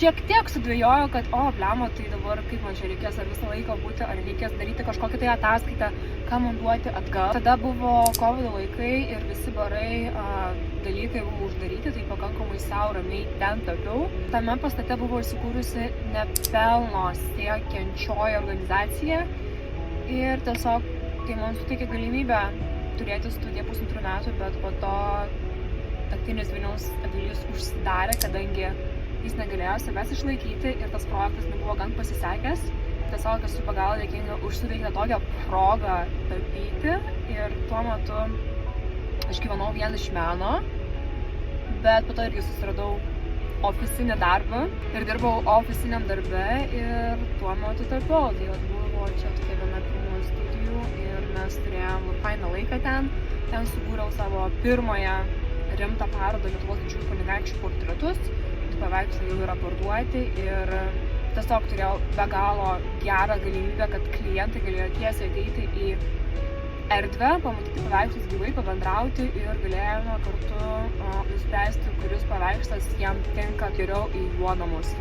šiek tiek sudvejojau, kad blemo, tai dabar kaip man čia reikės ar visą laiką būti, ar reikės daryti kažkokią tai ataskaitą, ką man duoti atgal. Tada buvo COVID laikai ir visi barai, dalykai buvo uždaryti, tai pakankamai sau ramiai ten tapiau. Tame pastate buvo įsikūrusi nepelno siekiančioji organizacija ir tiesiog tai man suteikė galimybę turėti studiją 1,5 metų, bet po to Naktinis Vilniaus avilys užsidarė, kadangi jis negalėjo savęs išlaikyti ir tas projektas nebuvo gan pasisekęs. Tiesiog esu be galo dėkinga už suteiktą tokią progą tapyti ir tuo metu aš gyvenau vien iš meno, bet po to irgi susiradau ofisinį darbą ir dirbau ofisiniam darbe ir tuo metu tapiau. Tai buvo čia tokia viena pirmųjų studijų ir mes turėjom fainą laiką ten subūriau savo pirmąją rimtą parodą Lietuvos didžiųjų kunigaikščių portretus. Paveikslai jau yra parduoti ir tiesiog turėjau be galo gerą galimybę, kad klientai galėjo tiesiai ateiti į erdvę, pamatyti paveikslus gyvai, pabendrauti ir galėjome kartu nuspręsti, kuris paveikslas jam tinka geriau į jo namus.